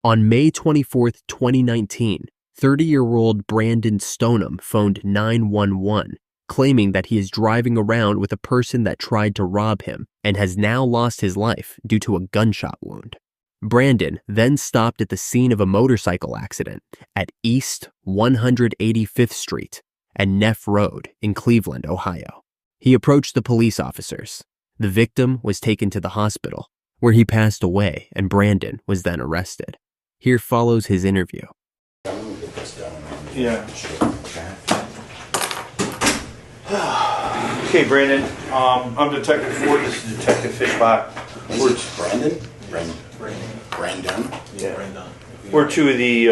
On May 24, 2019, 30-year-old Brandon Stonum phoned 911, claiming that he is driving around with a person that tried to rob him and has now lost his life due to a gunshot wound. Brandon then stopped at the scene of a motorcycle accident at East 185th Street and Neff Road in Cleveland, Ohio. He approached the police officers. The victim was taken to the hospital, where he passed away, and Brandon was then arrested. Here follows his interview. Yeah. Okay, Brandon. I'm Detective Ford. This is Detective Fishbach. Brandon? Brandon? Yeah. Brandon. We're two of the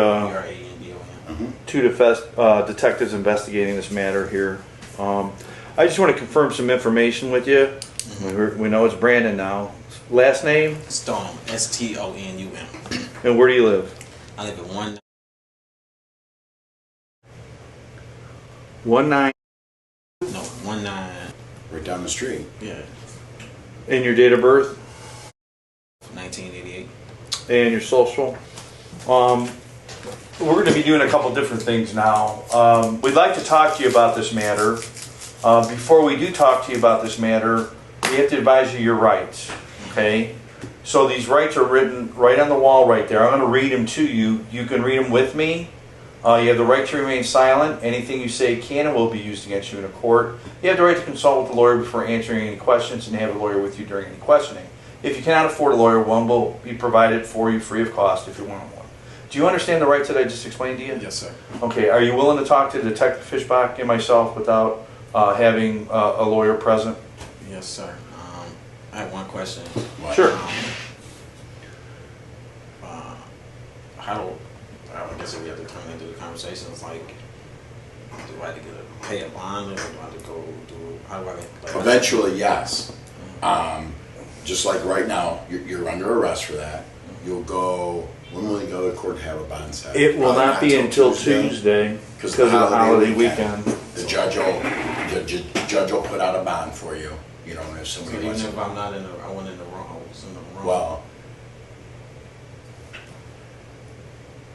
detectives investigating this matter here. I just want to confirm some information with you. We know it's Brandon now. Last name? Stonum. Stonum. And where do you live? I live at 19. 19. Right down the street. Yeah. And your date of birth? 1988. And your social? We're going to be doing a couple different things now. We'd like to talk to you about this matter. Before we do talk to you about this matter, we have to advise you your rights. Okay? So these rights are written right on the wall right there. I'm going to read them to you. You can read them with me. You have the right to remain silent. Anything you say can and will be used against you in a court. You have the right to consult with a lawyer before answering any questions and have a lawyer with you during any questioning. If you cannot afford a lawyer, one will be provided for you free of cost if you want one. Do you understand the rights that I just explained to you? Yes, sir. Okay. Are you willing to talk to Detective Fishbach and myself without having a lawyer present? Yes, sir. I have one question. Sure. I guess if we have to come into the conversation, it's like, do I have to pay a bond, or do I have to go do? How do I? Eventually, yes. Just like right now, you're under arrest for that. You'll go. When will you go to court to have a bond set? It will not be until Tuesday because of the holiday weekend. The judge will put out a bond for you. You know, if somebody even wants if I'm not in the, I went in the wrong. I was in the wrong. Well,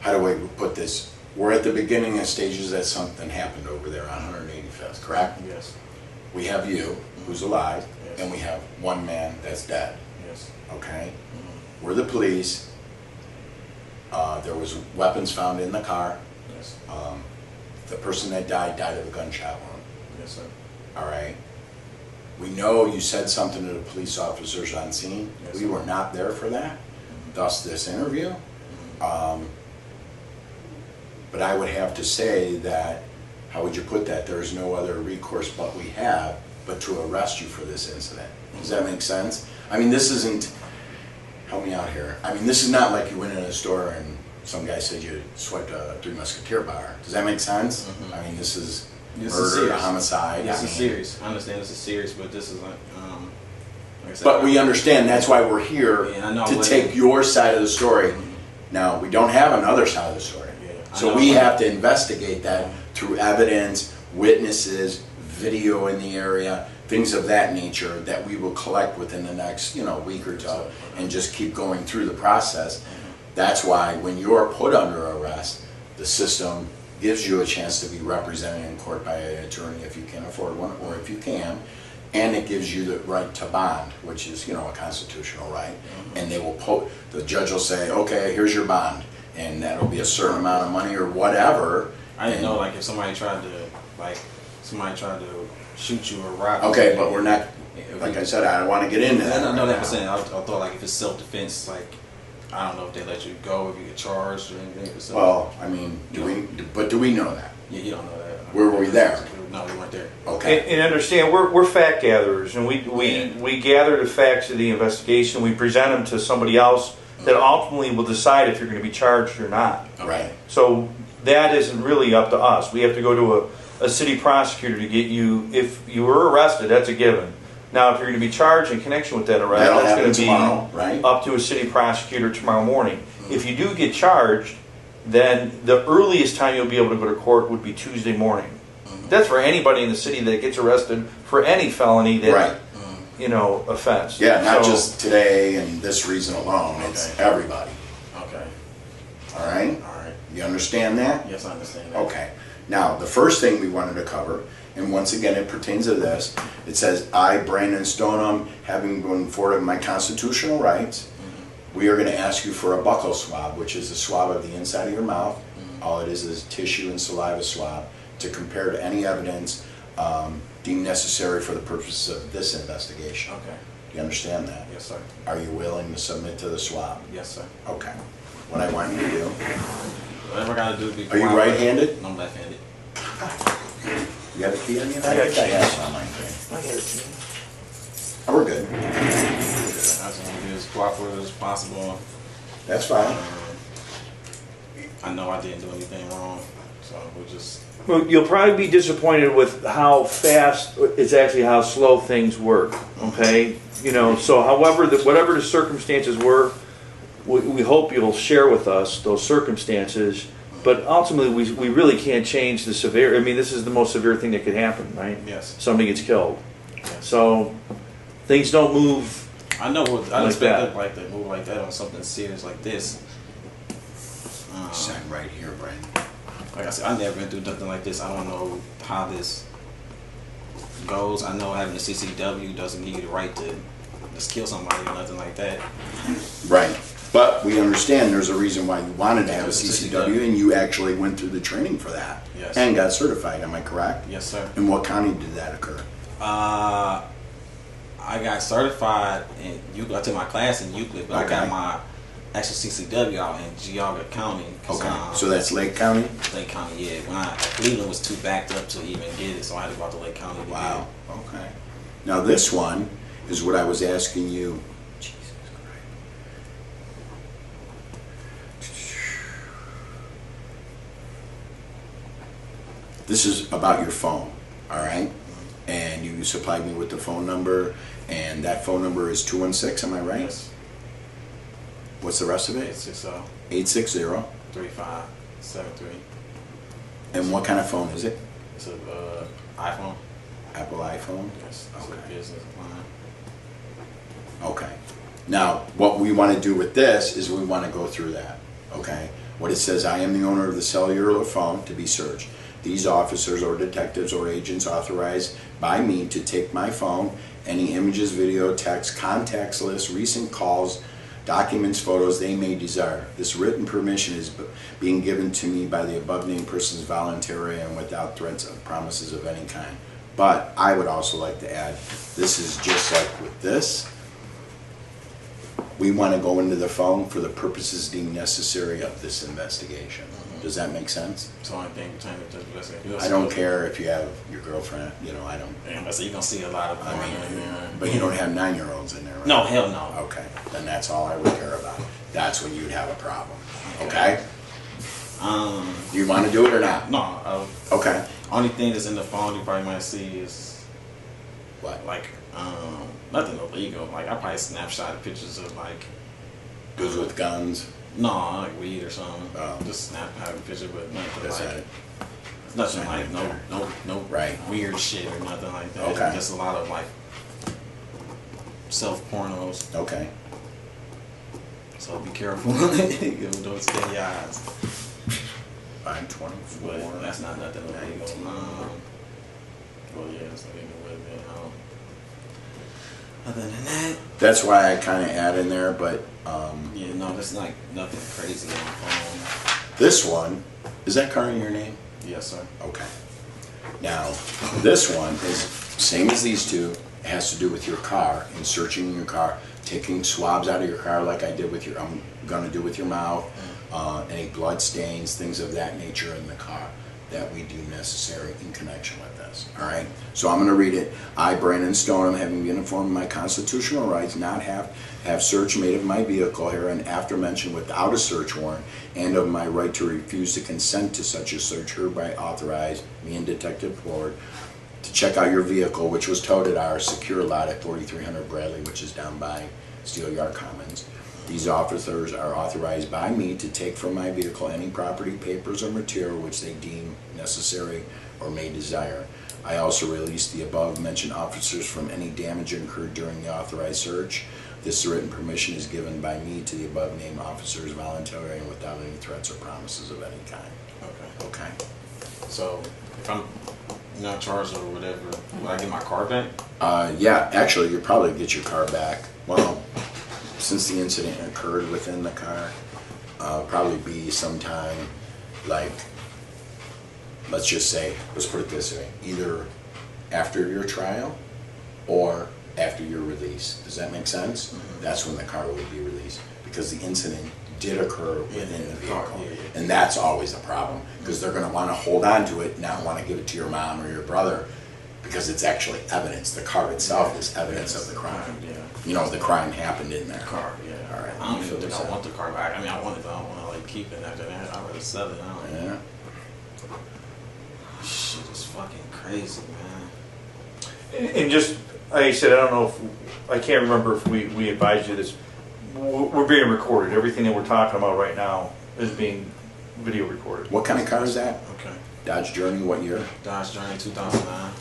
how do I put this? We're at the beginning of stages that something happened over there on 185th, correct? Yes. We have you, who's alive, yes. and we have one man that's dead. Yes. Okay? Mm-hmm. We're the police. There was weapons found in the car. Yes. The person that died of a gunshot wound. Yes, sir. All right? We know you said something to the police officers on scene. Yes, we were not there for that, thus this interview. But I would have to say that, how would you put that? There's no other recourse but we have, but to arrest you for this incident. Does that make sense? I mean, this isn't, help me out here. I mean, this is not like you went in a store and some guy said you swiped a Three Musketeer bar. Does that make sense? Mm-hmm. I mean, this is murder, homicide. This is serious. I understand this is serious, but this is like I said, but we understand that's why we're here to take your side of the story. Mm-hmm. Now, we don't have another side of the story. So we have to investigate that through evidence, witnesses, video in the area, things of that nature that we will collect within the next, week or two, and just keep going through the process. That's why when you're put under arrest, the system gives you a chance to be represented in court by an attorney if you can afford one, or if you can, and it gives you the right to bond, which is, a constitutional right. And they will the judge will say, okay, here's your bond. And that'll be a certain amount of money or whatever. I didn't know, like, if somebody tried to shoot you or rob you. Okay, but we're not, like I said, I don't want to get into that. No, that's what I'm saying. I thought, like, if it's self-defense, like, I don't know if they let you go, if you get charged or anything. Well, I mean, do we know that? Yeah, you don't know that. Where were we there? No, we weren't there. Okay. And understand, we're fact gatherers, and we gather the facts of the investigation. We present them to somebody else that ultimately will decide if you're going to be charged or not. Right. So that isn't really up to us. We have to go to a city prosecutor to get you, if you were arrested, that's a given. Now, if you're going to be charged in connection with that arrest, that's going to be right? up to a city prosecutor tomorrow morning. Mm-hmm. If you do get charged, then the earliest time you'll be able to go to court would be Tuesday morning. Mm-hmm. That's for anybody in the city that gets arrested for any felony that, right. Offense. Yeah, not just today and this reason alone. It's everybody. Okay. understand that? Yes, I understand that. Okay. Now, the first thing we wanted to cover, and once again it pertains to this, it says, I, Brandon Stonum, having been afforded my constitutional rights, we are going to ask you for a buccal swab, which is a swab of the inside of your mouth. All it is tissue and saliva swab to compare to any evidence deemed necessary for the purposes of this investigation. Okay. Do you understand that? Yes, sir. Are you willing to submit to the swab? Yes, sir. Okay. What I want you to do. Whatever I gotta do. Are you right-handed? No, I'm left-handed. You have a key on you? I got think I have some, I think. I got it. Oh, we're good. I just want to be as cooperative as possible. That's fine. I know I didn't do anything wrong, so we'll just. Well, you'll probably be disappointed with how fast, it's actually how slow things work, okay? You know, so however, whatever the circumstances were, we hope you'll share with us those circumstances, but ultimately we really can't change the severe, I mean, this is the most severe thing that could happen, right? Yes. Somebody gets killed. Yes. So things don't move. I know what I like expect that. like to move like that on something serious like this. Sign right here, Brandon. Like I said, I've never been through nothing like this. I don't know how this goes. I know having a CCW doesn't give you the right to just kill somebody or nothing like that. Right. But we understand there's a reason why you wanted to have a CCW, and you actually went through the training for that. Yes. And got certified, am I correct? Yes, sir. In what county did that occur? I got certified in Euclid. I took my class in Euclid, but Okay. I got my actual CCW out in Geauga County. Okay. So that's Lake County? Lake County, yeah. Cleveland was too backed up to even get it, so I had to go out to Lake County to Wow. Okay. Now this one is what I was asking you. Jesus Christ. This is about your phone, all right? And you supplied me with the phone number, and that phone number is 216, am I right? Yes. What's the rest of it? 860 860. 3573. And what kind of phone is it? It's a iPhone. Apple iPhone? Yes. It's Okay. a business line. Okay. Now, what we want to do with this is we want to go through that. Okay. What it says, I am the owner of the cellular phone to be searched. These officers or detectives or agents authorized by me to take my phone, any images, video, text, contacts list, recent calls, documents, photos they may desire. This written permission is being given to me by the above named persons voluntarily and without threats or promises of any kind. But I would also like to add, this is just like with this. We want to go into the phone for the purposes deemed necessary of this investigation. Does that make sense? So only thing pertaining to the investigation. I don't care if you have your girlfriend, you know, I don't. Yeah, so you're gonna see a lot of porn in there. But you don't have 9-year-olds in there, right? No, hell no. Okay, then that's all I would care about. That's when you'd have a problem. Okay? Do you want to do it or not? No. Okay. Only thing that's in the phone you probably might see is What? like nothing illegal. Like I probably snapshot pictures of like Goes with guns? no, like weed or something. Oh. Just snap a picture, but nothing That's like it. nothing like no Right. weird shit or nothing like that. Okay. Just a lot of like self pornos. Okay. So be careful. Don't stay your eyes. 524. But that's not nothing illegal. Well, yeah, it's illegal with it. Other than that, That's why I kind of add in there, but yeah, no, that's like nothing crazy on the phone. this one, is that car in your name? Yes, sir. Okay. Now, this one is same as these two. It has to do with your car and searching your car, taking swabs out of your car like I did with your, I'm gonna do with your mouth, any blood stains, things of that nature in the car that we deem necessary in connection with this. All right. So I'm gonna read it. I, Brandon Stonum, having been informed of my constitutional rights, not have search made of my vehicle here and after mentioned without a search warrant, and of my right to refuse to consent to such a search, hereby authorize me and Detective Ford to check out your vehicle, which was towed at our secure lot at 4300 Bradley, which is down by Steel Yard Commons. These officers are authorized by me to take from my vehicle any property, papers, or material which they deem necessary or may desire. I also release the above mentioned officers from any damage incurred during the authorized search. This written permission is given by me to the above named officers voluntarily and without any threats or promises of any kind. Okay. Okay. So if I'm not charged or whatever, will I get my car back? Yeah, actually, you'll probably get your car back. Well, since the incident occurred within the car, probably be sometime like, let's just say, let's put it this way, either after your trial or after your release. Does that make sense? Mm-hmm. That's when the car would be released, because the incident did occur within the vehicle. And that's always a problem, because they're going to want to hold on to it, not want to give it to your mom or your brother, because it's actually evidence. The car itself is evidence of the crime. Yeah. You know, the crime happened in their car. Yeah. All right. I don't even think I want the car back. I mean, I want it, but I don't want to like keep it after that. I'd rather sell it. Yeah. Shit is fucking crazy, man. And just, like I said, I don't know if, I can't remember if we advised you this. We're being recorded. Everything that we're talking about right now is being video recorded. What kind of car is that? Okay. Dodge Journey, what year? Dodge Journey 2009.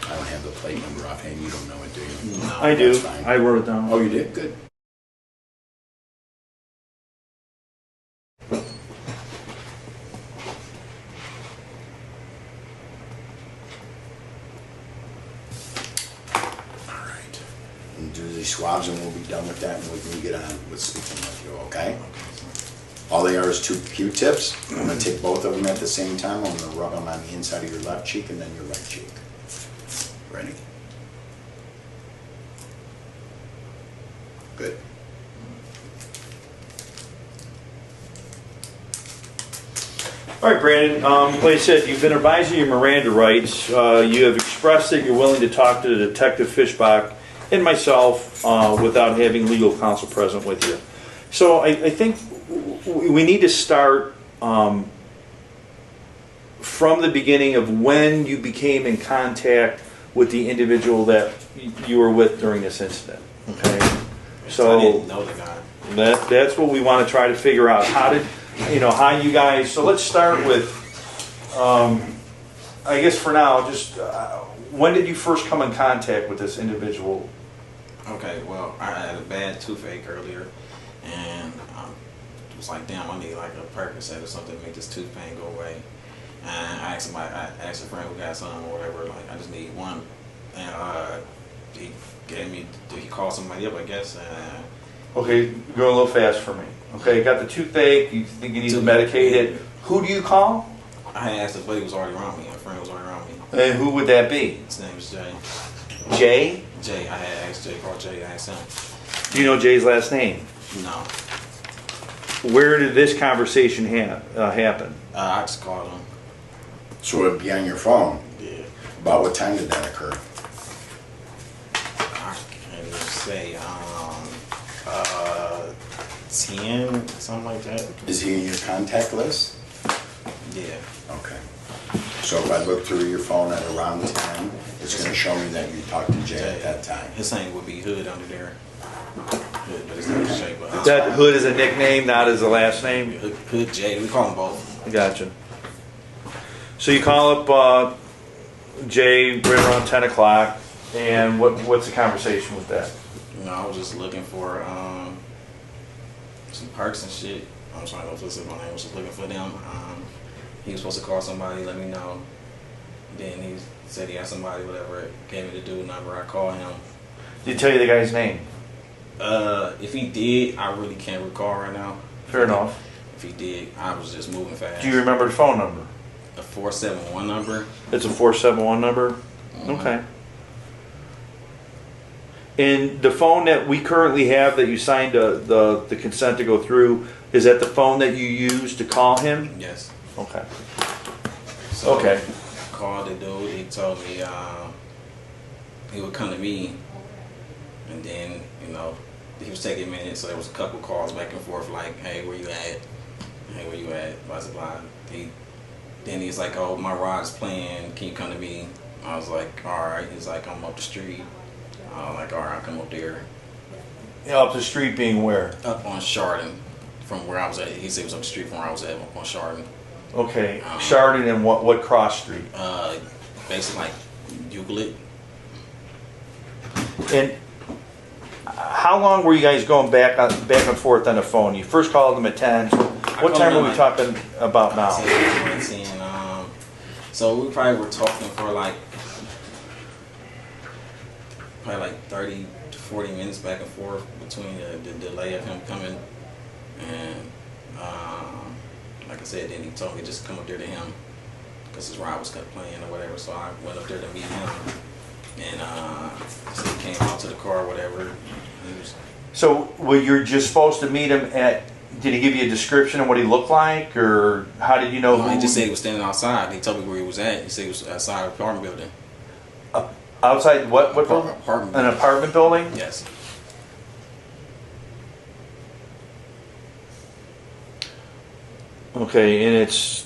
I don't have the plate number offhand. You don't know it, do you? No. I do. That's fine. I wrote it down. Oh, you did? Good. Do these swabs and we'll be done with that, and we can get on with speaking with you, okay? All they are is 2 Q-tips. I'm going to take both of them at the same time. I'm going to rub them on the inside of your left cheek and then your right cheek. Ready? Good. All right, Brandon. Like I said, you've been advised of your Miranda rights. You have expressed that you're willing to talk to Detective Fishbach and myself without having legal counsel present with you. So I think we need to start from the beginning of when you became in contact with the individual that you were with during this incident. Okay, so I didn't know the guy. That's what we want to try to figure out. How you guys? So let's start with, I guess for now, just when did you first come in contact with this individual? Okay, well, I had a bad toothache earlier, and it was like, damn, I need like a Percocet or something to make this tooth pain go away. And I asked a friend who got some or whatever, like, I just need one. And he gave me, he called somebody up, I guess. Okay, go a little fast for me. Okay, got the toothache, you think you need to medicate it. Who do you call? I had asked a buddy who was already around me, a friend was already around me. And who would that be? His name is Jay. Jay? Jay, I had asked Jay, called Jay, I asked him. Do you know Jay's last name? No. Where did this conversation happen? I just called him. So it would be on your phone? Yeah. About what time did that occur? I can't even say, 10, something like that. Is he in your contact list? Yeah. Okay. So if I look through your phone at around 10, it's going to show me that you talked to Jay at that time. His name would be Hood under there. Hood, but his name is Jay. But That Hood is a nickname, not as a last name? Hood Jay, we call them both. Gotcha. So you call up Jay right around 10 o'clock, and what's the conversation with that? You know, I was just looking for some perks and shit. I'm trying to listen my name. I was just looking for them. He was supposed to call somebody, let me know. Then he said he had somebody, whatever, gave me the dude number. I called him. Did he tell you the guy's name? If he did, I really can't recall right now. Fair enough. If he did, I was just moving fast. Do you remember the phone number? A 471 number. It's a 471 number? Mm-hmm. Okay. And the phone that we currently have that you signed the consent to go through, is that the phone that you used to call him? Yes. Okay. So okay. I called the dude. He told me he would come to me, and then, you know, he was taking minutes, so there was a couple calls back and forth, like, hey, where you at? Hey, where you at? Blah, blah, blah. Then he's like, oh, my rod's playing. Can you come to me? I was like, all right. He's like, I'm up the street. I was like, all right, I'll come up there. Yeah, up the street being where? Up on Chardon, from where I was at. He said it was up the street from where I was at, up on Chardon. Okay, Chardon and what cross street? Basically like Euclid. And how long were you guys going back and forth on the phone? You first called them at 10. What time are we talking about now? 10, so we probably were talking for like 30 to 40 minutes back and forth between the delay of him coming and like I said, then he told me just come up there to him because his ride was playing or whatever. So I went up there to meet him, and so he came out to the car or whatever. So you're just supposed to meet him at? Did he give you a description of what he looked like, or how did you know? No, he just said he was standing outside. He told me where he was at. He said he was outside of the apartment building. Outside what building? Apartment. An apartment building? Yes. Okay, and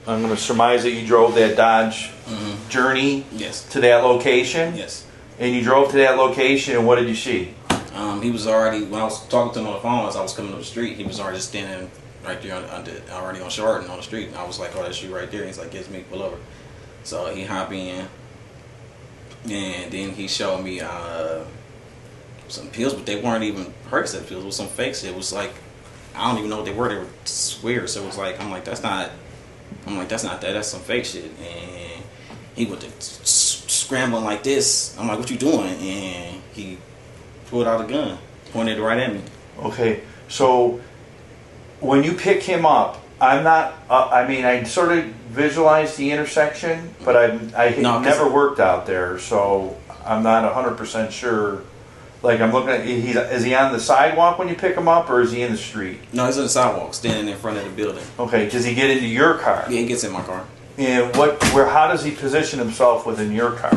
I'm going to surmise that you drove that Dodge Journey to that location? Yes. And you drove to that location, and what did you see? He was already, when I was talking to him on the phone as I was coming up the street, he was already just standing right there already on Chardon on the street. And I was like, oh, that's you right there. He's like, yes, me, pull over. So he hopped in, and then he showed me some pills, but they weren't even Percocet pills. It was some fake shit. It was like, I don't even know what they were. They were weird. So it was like, that's not that. That's some fake shit. And he went to scrambling like this. I'm like, what you doing? And he pulled out a gun, pointed it right at me. Okay, so when you pick him up, I'm not. I sort of visualized the intersection, but I never worked out there, so I'm not 100% sure. Like I'm looking at, is he on the sidewalk when you pick him up, or is he in the street? No, he's on the sidewalk, standing in front of the building. Okay, does he get into your car? Yeah, he gets in my car. And how does he position himself within your car?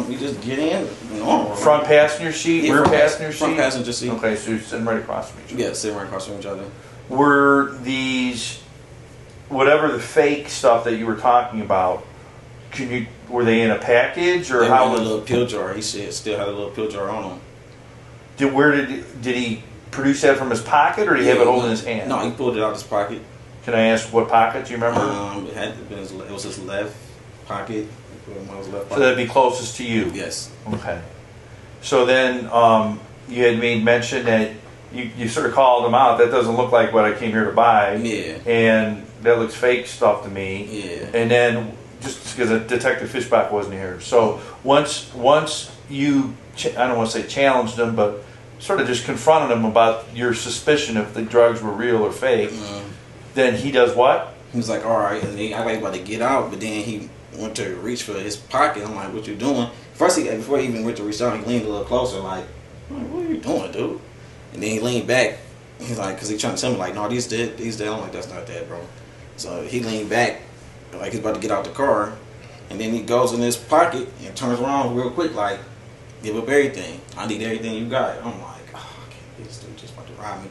We just get in normal. Front passenger seat, rear passenger seat? Front passenger seat. Okay, so you're sitting right across from each other. Yeah, sitting right across from each other. Were these, whatever the fake stuff that you were talking about, were they in a package, or they how? Were in a little pill jar. He said still had a little pill jar on him. Did he produce that from his pocket, or did he have it holding in his hand? No, he pulled it out of his pocket. Can I ask what pocket? Do you remember? It was his left pocket. So that'd be closest to you. Yes. Okay. So then you had made mention that you sort of called him out. That doesn't look like what I came here to buy. Yeah. And that looks fake stuff to me. Yeah. And then just because Detective Fishback wasn't here, so once you, I don't want to say challenged him, but sort of just confronted him about your suspicion if the drugs were real or fake, then he does what? He was like, all right, and then I was about to get out, but then he went to reach for his pocket. I'm like, what you doing? First, before he even went to reach out, he leaned a little closer, like, what are you doing, dude? And then he leaned back. He's like, because he's trying to tell me, like, no, these dead. I'm like, that's not dead, bro. So he leaned back, like he's about to get out the car, and then he goes in his pocket and turns around real quick, like, give up everything. I need everything you got. I'm like, oh, I can't, this dude just about to rob me.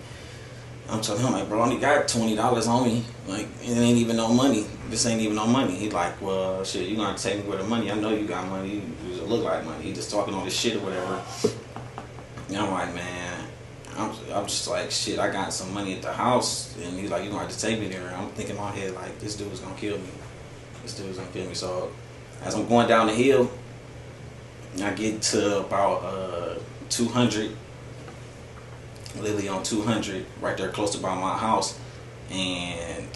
I'm telling him, like, bro, I only got $20 on me. Like, it ain't even no money. This ain't even no money. He like, well, shit, you gonna take me with the money. I know you got money. You look like money. He just talking all this shit or whatever. And I'm like, man, I'm just like, shit, I got some money at the house. And he's like, you gonna have to take me there. I'm thinking in my head, like, this dude was gonna kill me. This dude was gonna kill me. So as I'm going down the hill, I get to about 200. Literally on 200, right there close to by my house, and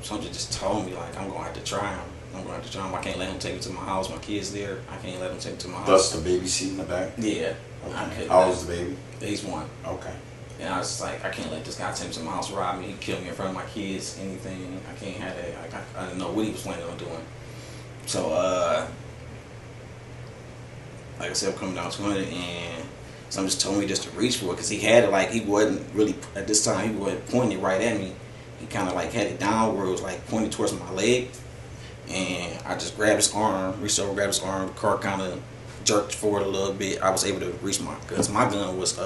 something just told me, like, I'm gonna have to try him. I can't let him take me to my house. My kid's there. I can't let him take me to my house. That's the baby seat in the back? Yeah. Okay. How old is the baby? He's 1. Okay. And I was just like, I can't let this guy take me to my house, rob me, he kill me in front of my kids, anything. I can't have that. I didn't know what he was planning on doing. So, like I said, I'm coming down 200, and someone just told me just to reach for it, because he had it, like, he wasn't really, at this time, he wasn't pointing it right at me. He kind of like had it down where it was like pointed towards my leg, and I just grabbed his arm, reached over, grabbed his arm, the car kind of jerked forward a little bit. I was able to reach because my gun was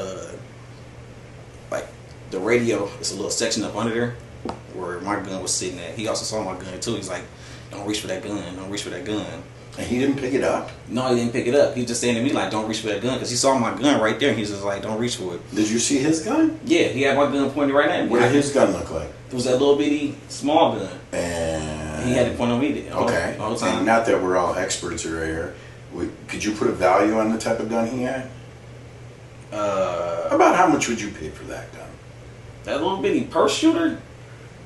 like the radio, it's a little section up under there where my gun was sitting at. He also saw my gun too. He's like, don't reach for that gun, don't reach for that gun. And he didn't pick it up? No, he didn't pick it up. He was just saying to me, like, don't reach for that gun. Because he saw my gun right there, and he was just like, don't reach for it. Did you see his gun? Yeah, he had my gun pointed right at me. What did his gun look like? It was that little bitty small gun. And he had it pointed on me all the time. And not that we're all experts right here. Could you put a value on the type of gun he had? About how much would you pay for that gun? That little bitty purse shooter?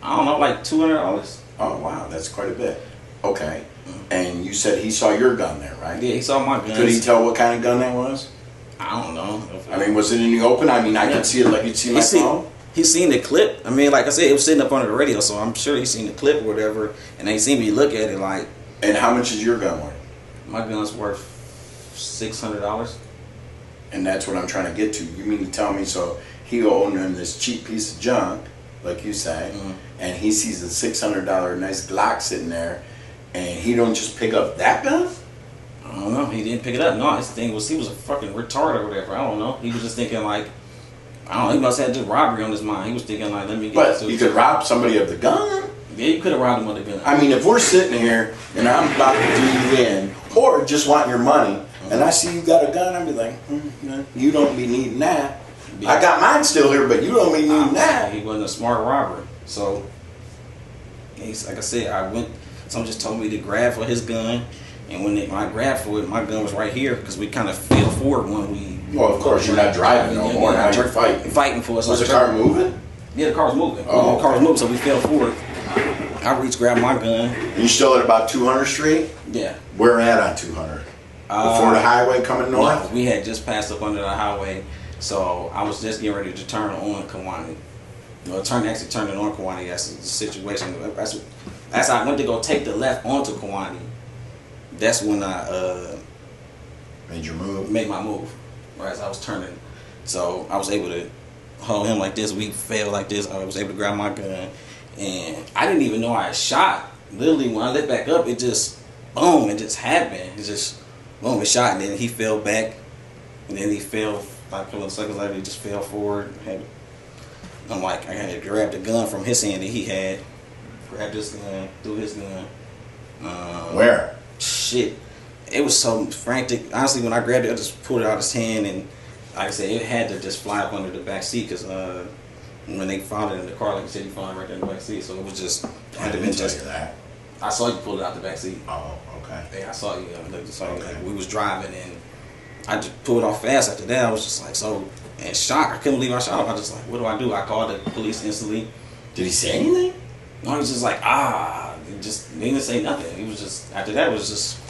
I don't know, like $200. Oh, wow, that's quite a bit. Okay. And you said he saw your gun there, right? Yeah, he saw my gun. Could he tell what kind of gun that was? I don't know. I mean, was it in the open? I mean, I could see it like you'd see my phone. He seen the clip. I mean, like I said, it was sitting up under the radio, so I'm sure he seen the clip or whatever, and they seen me look at it like. And how much is your gun worth? My gun's worth $600. And that's what I'm trying to get to. You mean to tell me, so he owned him this cheap piece of junk, like you say, and he sees a $600 nice Glock sitting there, and he don't just pick up that gun? I don't know. He didn't pick it up. No, his thing was he was a fucking retard or whatever. I don't know. He was just thinking like, I don't know. He must have had just robbery on his mind. He was thinking like, let me get. But you could rob somebody of the gun. Yeah, you could have robbed him with the gun. I mean, if we're sitting here and I'm about to do you in, or just want your money, and I see you got a gun, I'd be like, you don't be needing that. Yeah. I got mine still here, but you don't be needing that. He wasn't a smart robber. So, he's, like I said, someone just told me to grab for his gun. And when I grabbed for it, my gun was right here because we kind of fell forward when we. Well, of course, you're not driving no more. Now you're fighting. Fighting for us. Was the car moving? Yeah, the car was moving. Oh, the car was moving, so we fell forward. I reached, grabbed my gun. And you still at about 200 Street? Yeah. Where at on 200? Before the highway coming north? No, we had just passed up under the highway, so I was just getting ready to turn on Kiwani. Actually turning on Kiwani. That's the situation. As I went to go take the left onto Kiwani, that's when I made your move. Made my move. Right as I was turning, so I was able to hold him like this. We fell like this. I was able to grab my gun, and I didn't even know I had shot. Literally, when I lit back up, it just boom. It just happened. It just boom. It shot, and then he fell back, and then he fell like a couple of seconds later. He just fell forward. I'm like, I had to grab the gun from his hand that he had. Grab this gun, threw his gun. Where? Shit. It was so frantic. Honestly, when I grabbed it, I just pulled it out of his hand, and like I said, it had to just fly up under the back seat because when they found it in the car, like you said, you found it right there in the back seat. So it was just. I didn't tell you that. I saw you pull it out the back seat. Oh, okay. Yeah, I saw you. Like, we was driving, and I just pulled off fast. After that, I was just like so in shock. I couldn't believe I shot him. I was just like, what do? I called the police instantly. Did he say anything? No, he was just like, he didn't say nothing. He was just, after that, it was just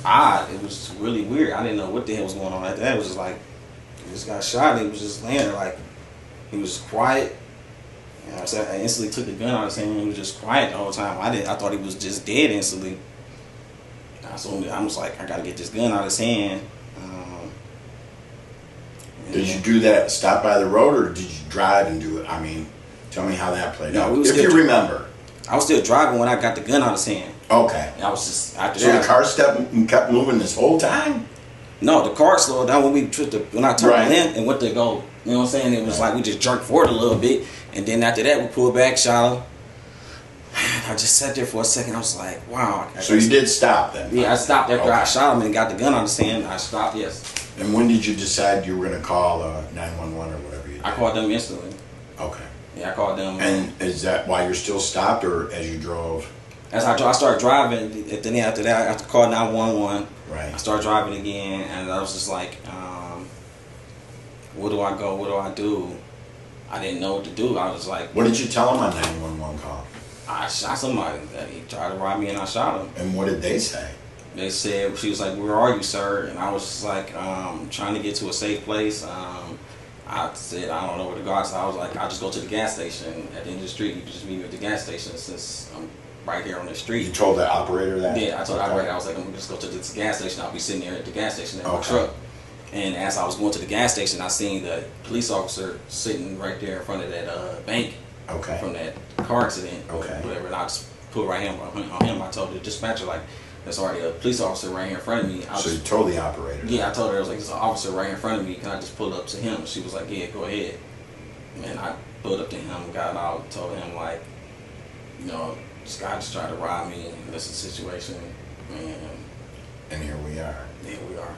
odd. It was really weird. I didn't know what the hell was going on. After that, it was just like, he just got shot, and he was just laying there like, he was quiet. You know, so I instantly took the gun out of his hand, and he was just quiet the whole time. I thought he was just dead instantly. So I was like, I gotta get this gun out of his hand. Did you do that, stop by the road, or did you drive and do it? I mean, tell me how that played out. If you remember. I was still driving when I got the gun out of his hand. Okay. And I was just after that. So the car kept moving this whole time? No, the car slowed down when I turned in and went to go. You know what I'm saying? It was like we just jerked forward a little bit, and then after that we pulled back, shot him. I just sat there for a second. I was like, wow. So you did stop then? Yeah, I stopped after I shot him and got the gun out of his hand. I stopped, yes. And when did you decide you were going to call 911 or whatever you did? I called them instantly. Okay. Yeah, I called them. And is that why you're still stopped, or as you drove? As I started driving, then after that, I have to call 911. Right. I started driving again, and I was just like, where do I go? What do I do? I didn't know what to do. I was like... What did you tell him on 911 call? I shot somebody. He tried to rob me, and I shot him. And what did they say? They said, she was like, where are you, sir? And I was just like, trying to get to a safe place. I said, I don't know where to go. So I was like, I'll just go to the gas station at the end of the street. You can just meet me at the gas station since I'm right here on the street. You told the operator that? Yeah, I told the operator. I was like, I'm going to just go to this gas station. I'll be sitting there at the gas station in my truck. And as I was going to the gas station, I seen the police officer sitting right there in front of that bank from that car accident or whatever. And I just put right hand on him. I told the dispatcher, like, there's already a police officer right here in front of me. So you told the operator? Yeah, I told her, I was like, there's an officer right in front of me. Can I just pull up to him? She was like, yeah, go ahead. And I pulled up to him, got out, told him, like, you know, this guy just tried to rob me. This is the situation. And And here we are. Here we are.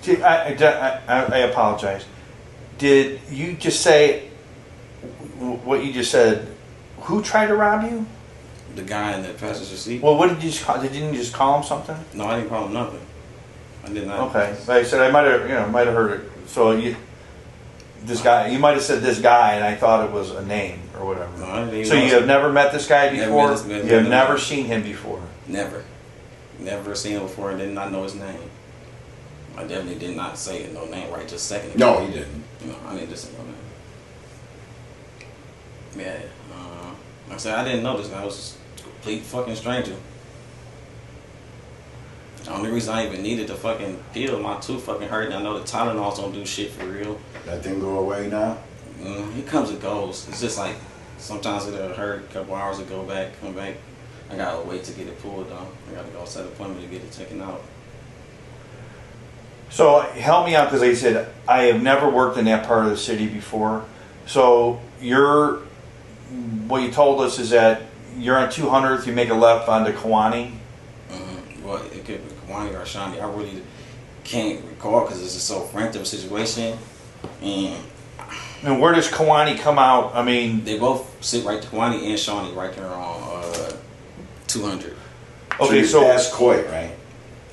See, I apologize. Did you just say what you just said? Who tried to rob you? The guy in the passenger seat. Well, what did you just call? Didn't you just call him something? No, I didn't call him nothing. I did not. Okay, like I said, I might have heard it. So this guy, you might have said this guy, and I thought it was a name or whatever. No, I didn't so you have never met this guy before? You have never seen him before? Never. Never seen him before and did not know his name. I definitely did not say no name right just a second ago. No, he didn't. No, I didn't just say no name. Yeah. Like I said, I didn't know this guy. I was a complete fucking stranger. The only reason I even needed to fucking pill, my tooth fucking hurt, and I know the Tylenols don't do shit for real. That thing go away now? It comes and goes. It's just like, sometimes it'll hurt a couple hours to go back, come back. I gotta wait to get it pulled though. I gotta go set an appointment to get it taken out. So help me out, because like I said, I have never worked in that part of the city before. So what you told us is that you're on 200th, you make a left onto Kewanee. Well, it could be Kewanee or Shawnee. I really can't recall because it's just so frantic of a situation. And where does Kewanee come out? I mean, they both sit right to Kewanee and Shawnee right there on 200. Okay, so you're past Coy, right?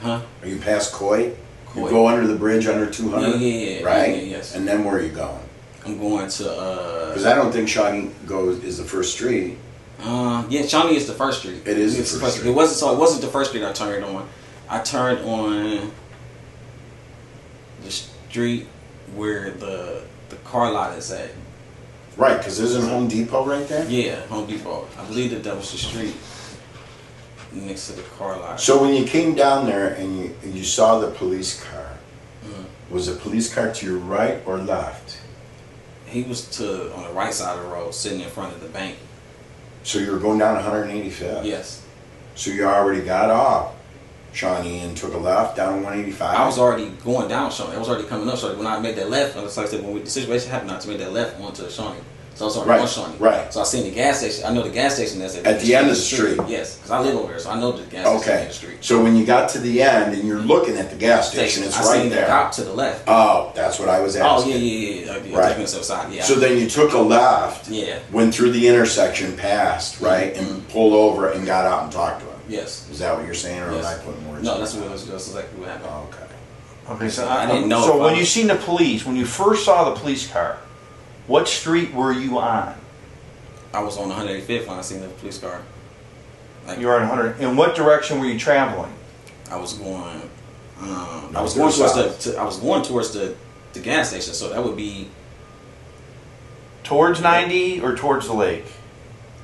Huh? Are you past Coy? You go under the bridge under 200? Yeah. Right? Yeah, yes. And then where are you going? I'm going to... Because I don't think Shawnee is the first street. Yeah, Shawnee is the first street. It is the first street. It wasn't the first street I turned on. I turned on the street where the car lot is at. Right, because isn't Home Depot right there? Yeah, Home Depot. I believe that was the street next to the car lot. So when you came down there and you saw the police car, was the police car to your right or left? He was on the right side of the road, sitting in front of the bank. So you were going down 185th? Yes. So you already got off Shawnee and took a left down 185? I was already going down Shawnee. I was already coming up Shawnee. When I made that left, like I said, when the situation happened, I had to make that left onto Shawnee. So I was already on Shawnee. Right. So I seen the gas station. I know the gas station that's at the end of the street. Yes, because I live over there, so I know the gas station at the street. So when you got to the end and you're looking at the gas station, it's I right seen there. the cop to the left. Oh, that's what I was asking. Oh, yeah. Right. Taking us outside, yeah. So then you took a left, yeah, went through the intersection, passed, right, and pulled over and got out and talked to him. Yes. Is that what you're saying, or yes. am I putting words? No, that's exactly what happened. Oh, okay. Okay, so I didn't know. So when you seen the police, when you first saw the police car, what street were you on? I was on 185th when I seen the police car. You were on 100. In what direction were you traveling? I was going. I was going towards the gas station, so that would be towards 90 or towards the lake.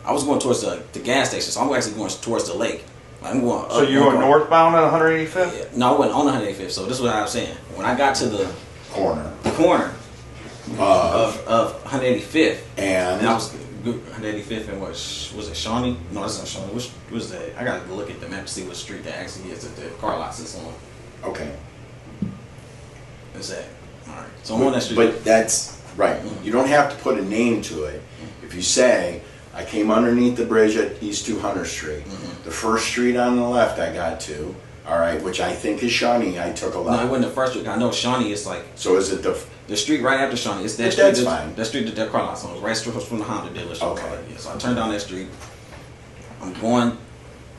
I was going towards the gas station, so I'm actually going towards the lake. I'm going. So you were northbound on 185th? Yeah. No, I wasn't on 185th. So this is what I was saying. When I got to the corner of 185th, and I was 185th and what was it, Shawnee? No, that's not Shawnee. Which was that? I gotta look at the map to see what street that actually is that the car lot sits on. Okay. That's that. All right. So I'm on that street. But that's right. You don't have to put a name to it. If you say, I came underneath the bridge at East 200th Street. The first street on the left I got to, all right, which I think is Shawnee, I took a left. No, it wasn't the first street. I know Shawnee is like... So is it the street right after Shawnee? It's that street. That's fine. That street that car lot's on. It's right across from the Honda dealership. Okay. Yeah, so I turned down that street. I'm going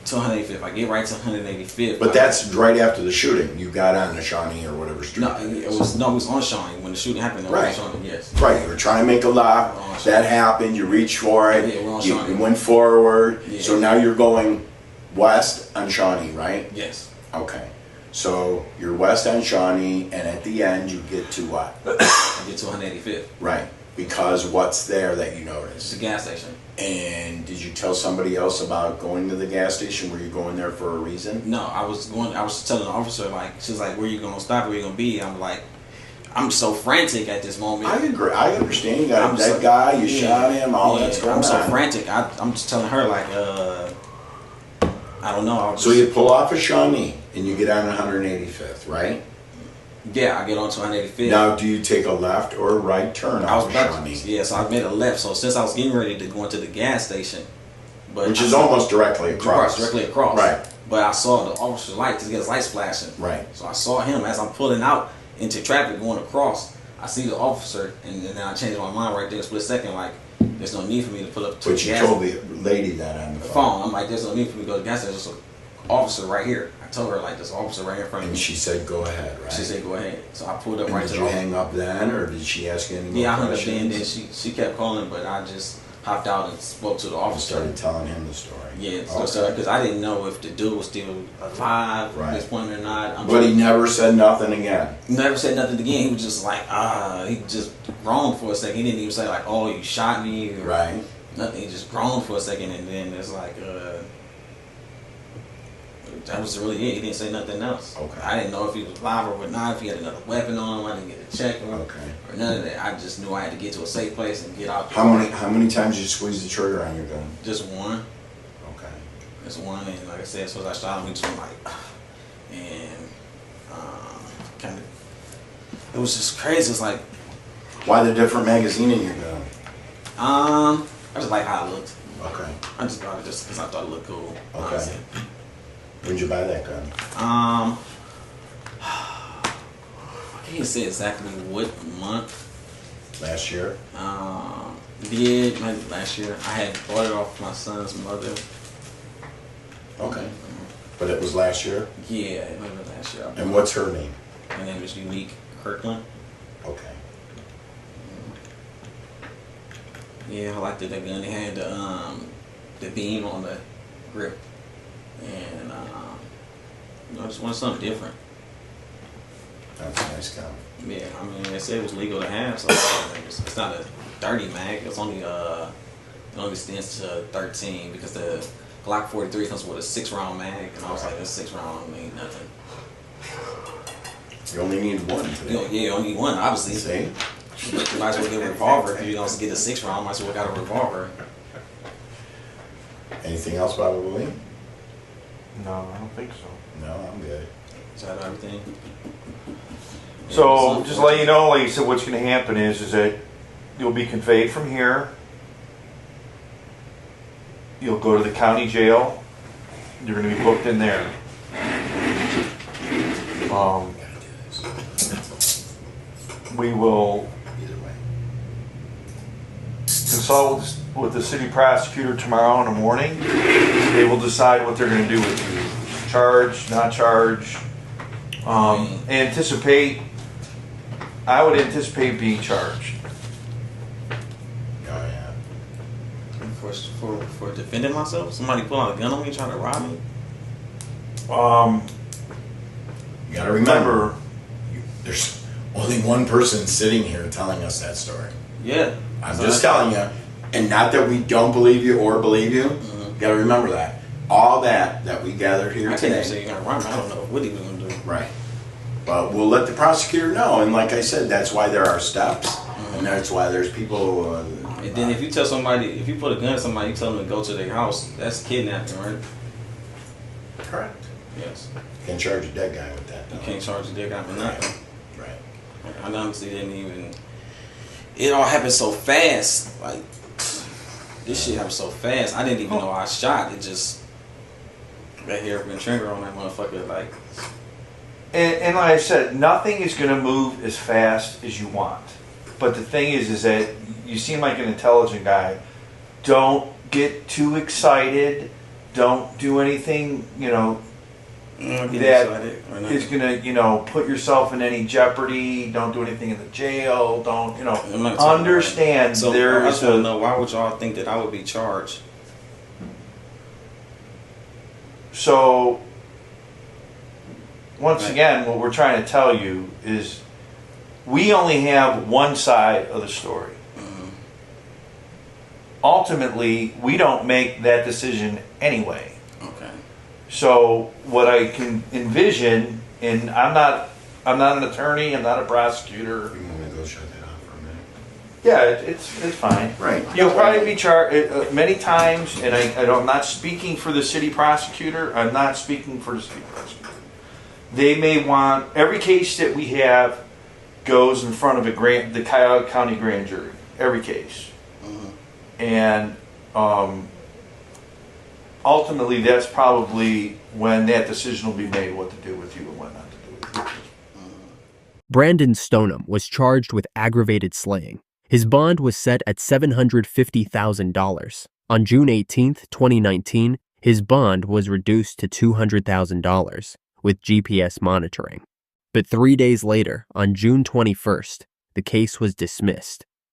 to 185th. I get right to 185th. But that's right after the shooting. You got on the Shawnee or whatever street. No, it was on Shawnee when the shooting happened. It was on Shawnee, yes. Right. You were trying to make a left. That happened. You reached for it. Yeah, we're on you Shawnee. went forward. Yeah. So now you're going west on Shawnee, right? Yes. Okay. So you're west on Shawnee, and at the end you get to what? I get to 185th. Right. Because what's there that you It's noticed? a gas station. And did you tell somebody else about going to the gas station? Were you going there for a reason? No, I was telling the officer, like, she's like, where you gonna stop, where you gonna be? I'm like, I'm so frantic at this moment. I agree. I understand. You got a dead guy, you shot him, all that's going on. I'm so frantic. I'm just telling her, like, I don't know. So you pull off of Shawnee and you get on 185th, right? Yeah, I get on to 185th. Now, do you take a left or a right turn off of Shawnee? Yeah, so I made a left. So since I was getting ready to go into the gas station, Which is almost directly across. Directly across. Right. But I saw the officer's light because he has lights flashing. Right. So I saw him as I'm pulling out into traffic going across. I see the officer, and then I changed my mind right there, a split second. Like, there's no need for me to pull up to the But you gas told the lady that on the phone. I'm like, there's no need for me to go to the gas station. There's just an officer right here. I told her, like, there's an officer right here in front of me. And she said, go ahead, right? She said, go ahead. So I pulled up And right did to you the hang up then, or did she ask you any more Yeah, I hung up questions? then, and then she kept calling, but I just hopped out and spoke to the I officer. started telling him the story. Yeah, so because I didn't know if the dude was still alive at this point or not. But he never said nothing again. He never said nothing again. He was just like, he just groaned for a second. He didn't even say like, oh, you shot me. Or Right. Nothing. He just groaned for a second, and then it's like, that was really it. He didn't say nothing else. Okay. I didn't know if he was alive or not, if he had another weapon on him. I didn't get a check or none of that. I just knew I had to get to a safe place and get out. How many times did you squeeze the trigger on your gun? Just one. Okay. Just one, and like I said, as soon as I shot him, he just went like, and kind of, it was just crazy. It's like, why the different magazine in your gun? I just like how it looked. Okay. I just got it just because I thought it looked cool. Okay. Honestly. When'd you buy that gun? I can't say exactly what month. Last year? Maybe last year. I had bought it off my son's mother. Okay. But it was last year? Yeah, it was last year. And what's her name? Her name is Unique Kirkland. Okay. Yeah, I liked it. That gun. It had the beam on the grip, and I just wanted something different. That's a nice gun. Yeah, I mean, they said it was legal to have, so it's not a 30 mag. It's only it only stands to 13 because the Glock 43 comes with a 6-round mag, and I was like, this 6-round ain't nothing. You only need one today. You only need one, obviously. See? You might as well get a revolver. If you're going to get a 6-round, might as well got a revolver. Anything else, probably? No, I don't think so. No, I'm good. Is that everything? So just to let you know, like you said, what's going to happen is that you'll be conveyed from here. You'll go to the county jail. You're going to be booked in there. We will consult with the city prosecutor tomorrow in the morning. They will decide what they're going to do with you. Charge, not charge. I would anticipate being charged. Oh, yeah. For defending myself? Somebody pull out a gun on me trying to rob me? You gotta remember, there's only one person sitting here telling us that story. Yeah. I'm just telling you, and not that we don't believe you or believe you. Mm-hmm. You gotta remember that. All that we gathered here I can't today. even say you're going to rob me. I don't know what he was going to do. Right. But we'll let the prosecutor know, and like I said, that's why there are steps, and that's why there's people. And then if you tell somebody, if you put a gun at somebody, you tell them to go to their house, that's kidnapping, right? Correct. Yes. Can't charge a dead guy with that. You can't charge a dick out for nothing. Right. I honestly didn't even. It all happened so fast. Like, this shit happened so fast. I didn't even know I shot. It just. That hairpin trigger on that motherfucker, like. And like I said, nothing is going to move as fast as you want. But the thing is that you seem like an intelligent guy. Don't get too excited. Don't do anything, that is going to, put yourself in any jeopardy. Don't do anything in the jail. Don't, understand So there I is just want to know, why would y'all think that I would be charged? So, once again, what we're trying to tell you is we only have one side of the story. Mm-hmm. Ultimately, we don't make that decision anyway. Okay. So, what I can envision, and I'm not an attorney, I'm not a prosecutor. You want me to go shut that off for a minute? Yeah, it's fine. Right. You'll probably be charged many times, and I'm not speaking for the city prosecutor. I'm not speaking for the city prosecutor. They may want, every case that we have goes in front of the Cuyahoga County grand jury. Every case. Mm-hmm. And ultimately that's probably when that decision will be made, what to do with you and what not to do with you. Brandon Stonum was charged with aggravated slaying. His bond was set at $750,000. On June 18, 2019, his bond was reduced to $200,000 with GPS monitoring. But 3 days later, on June 21st, the case was dismissed